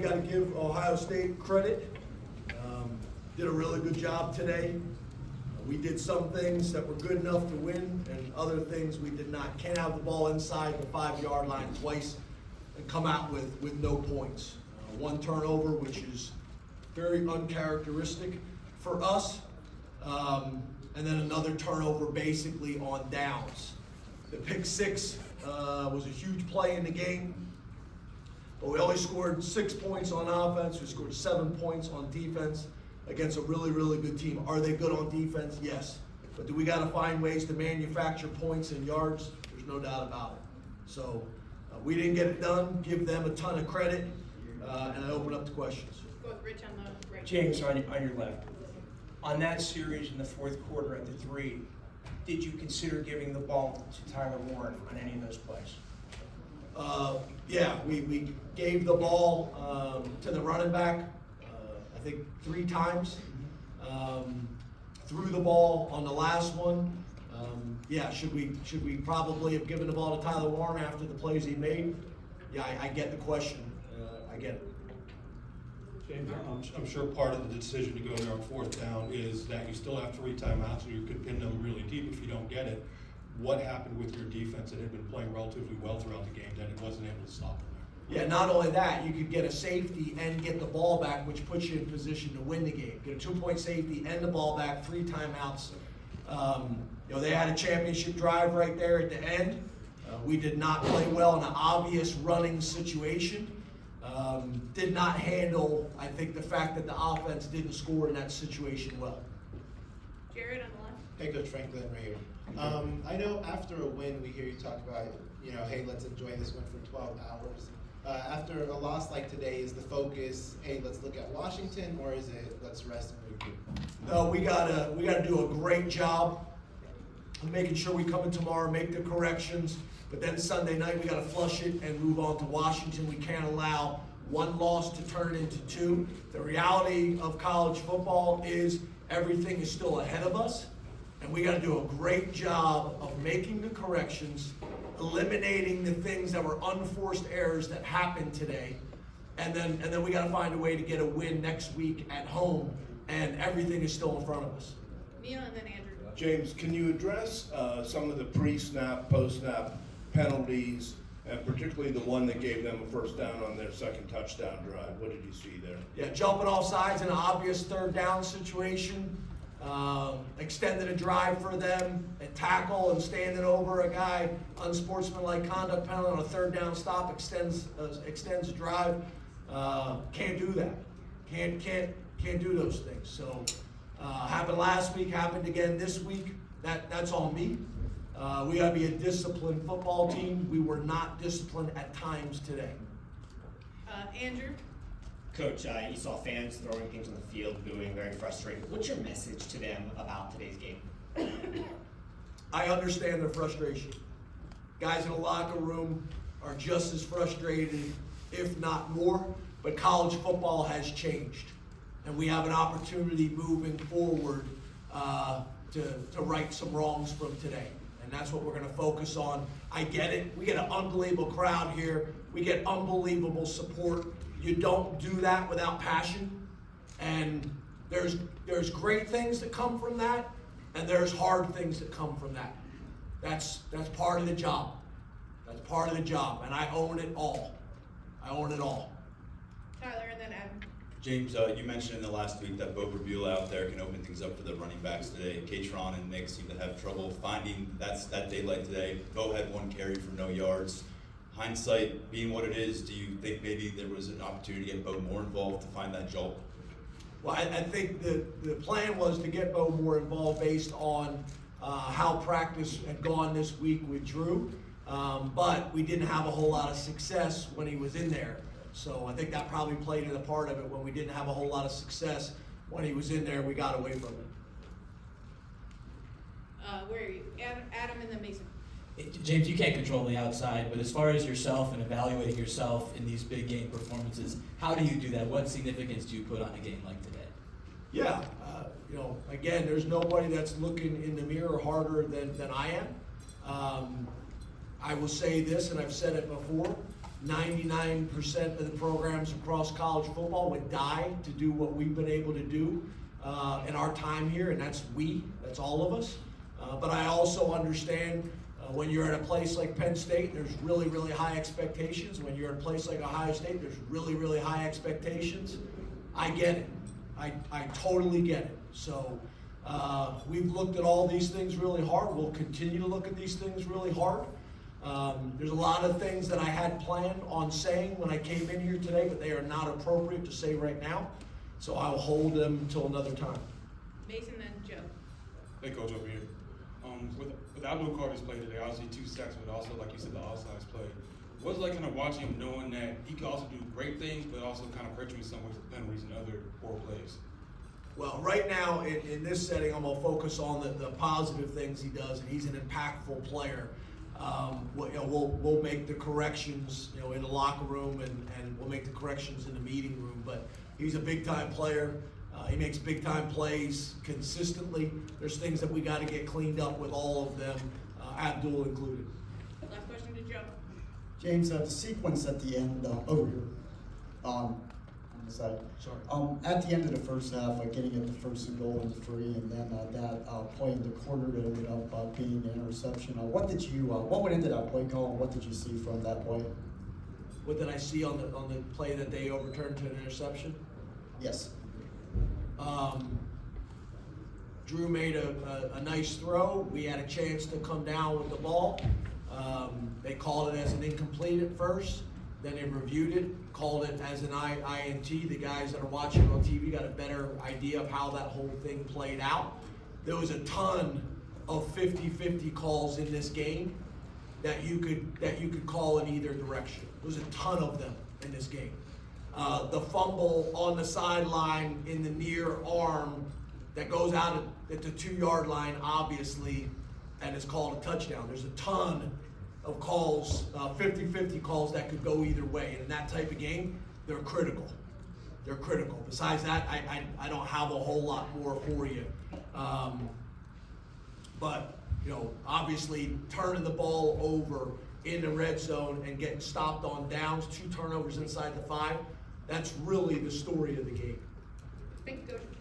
Got to give Ohio State credit. Did a really good job today. We did some things that were good enough to win, and other things we did not. Can't have the ball inside the 5-yard line twice and come out with no points. One turnover, which is very uncharacteristic for us, and then another turnover basically on downs. The pick six was a huge play in the game. But we only scored 6 points on offense. We scored 7 points on defense against a really, really good team. Are they good on defense? Yes. But do we got to find ways to manufacture points and yards? There's no doubt about it. So we didn't get it done. Give them a ton of credit. And I open up to questions. Go with Rich on the right. James, on your left. On that series in the fourth quarter at the 3, did you consider giving the ball to Tyler Warren on any of those plays? Yeah, we gave the ball to the running back, I think 3 times. Threw the ball on the last one. Yeah, should we probably have given the ball to Tyler Warren after the plays he made? Yeah, I get the question. I get it. James, I'm sure part of the decision to go there on 4th down is that you still have 3 timeouts, and you could pin them really deep if you don't get it. What happened with your defense that had been playing relatively well throughout the game that it wasn't able to stop them there? Yeah, not only that, you could get a safety and get the ball back, which puts you in position to win the game. Get a 2-point safety and the ball back, 3 timeouts. They had a championship drive right there at the end. We did not play well in an obvious running situation. Did not handle, I think, the fact that the offense didn't score in that situation well. Jared on the left. Hey, Coach Franklin, right here. I know after a win, we hear you talk about, hey, let's enjoy this win for 12 hours. After a loss like today, is the focus, hey, let's look at Washington, or is it let's rest and regroup? No, we gotta do a great job of making sure we come in tomorrow, make the corrections, but then Sunday night we gotta flush it and move on to Washington. We can't allow one loss to turn into 2. The reality of college football is everything is still ahead of us. And we got to do a great job of making the corrections, eliminating the things that were unforced errors that happened today, and then we got to find a way to get a win next week at home. And everything is still in front of us. Neil and then Andrew. James, can you address some of the pre-snap, post-snap penalties, and particularly the one that gave them a first down on their second touchdown drive? What did you see there? Yeah, jumping off sides in an obvious 3rd down situation. Extended a drive for them, a tackle and standing over a guy, unsportsmanlike conduct penalty on a 3rd down stop, extends a drive. Can't do that. Can't do those things. So happened last week, happened again this week. That's on me. We gotta be a disciplined football team. We were not disciplined at times today. Andrew. Coach, you saw fans throwing things on the field, booing, very frustrated. What's your message to them about today's game? I understand their frustration. Guys in the locker room are just as frustrated, if not more, but college football has changed. And we have an opportunity moving forward to right some wrongs from today. And that's what we're gonna focus on. I get it, we get an unbelievable crowd here. We get unbelievable support. You don't do that without passion, and there's great things that come from that, and there's hard things that come from that. That's part of the job. That's part of the job, and I own it all. I own it all. Tyler and then Adam. James, you mentioned in the last week that Bo Rabula out there can open things up for the running backs today. Katron and Nick seem to have trouble finding that daylight today. Bo had 1 carry for no yards. Hindsight being what it is, do you think maybe there was an opportunity to get Bo more involved to find that jolt? Well, I think the plan was to get Bo more involved based on how practice had gone this week with Drew, but we didn't have a whole lot of success when he was in there. So I think that probably played in a part of it. When we didn't have a whole lot of success when he was in there, we got away from it. Where are you? Adam and then Mason. James, you can't control the outside, but as far as yourself and evaluating yourself in these big game performances, how do you do that? What significance do you put on a game like today? Yeah, again, there's nobody that's looking in the mirror harder than I am. I will say this, and I've said it before, 99% of the programs across college football would die to do what we've been able to do in our time here, and that's all of us. But I also understand when you're at a place like Penn State, there's really, really high expectations. When you're at a place like Ohio State, there's really, really high expectations. I get it. I totally get it. So we've looked at all these things really hard. We'll continue to look at these things really hard. There's a lot of things that I had planned on saying when I came in here today, but they are not appropriate to say right now. So I'll hold them until another time. Mason, then Joe. Hey, Coach, over here. Without no Carter's play today, obviously 2 sacks, but also, like you said, the offsides play. What's it like kind of watching him knowing that he can also do great things, but also kind of hurt you in some ways with penalties and other poor plays? Well, right now, in this setting, I'm going to focus on the positive things he does, and he's an impactful player. We'll make the corrections, in the locker room, and we'll make the corrections in the meeting room, but he's a big-time player. He makes big-time plays consistently. There's things that we got to get cleaned up with all of them, Abdul included. Last question to Joe. James, the sequence at the end, over here, on the side. Sorry. At the end of the first half, getting at the first and goal and 3, and then that play in the corner that ended up being an interception. What went into that play call, and what did you see from that play? What did I see on the play that they overturned to an interception? Yes. Drew made a nice throw. We had a chance to come down with the ball. They called it as an incomplete at first. Then they reviewed it, called it as an INT. The guys that are watching on TV got a better idea of how that whole thing played out. There was a ton of 50-50 calls in this game that you could call in either direction. There was a ton of them in this game. The fumble on the sideline in the near arm that goes out at the 2-yard line, obviously, and is called a touchdown. There's a ton of calls, 50-50 calls that could go either way. And in that type of game, they're critical. They're critical. Besides that, I don't have a whole lot more for you. But, obviously turning the ball over in the red zone and getting stopped on downs, 2 turnovers inside the 5, that's really the story of the game. Thank you, Coach.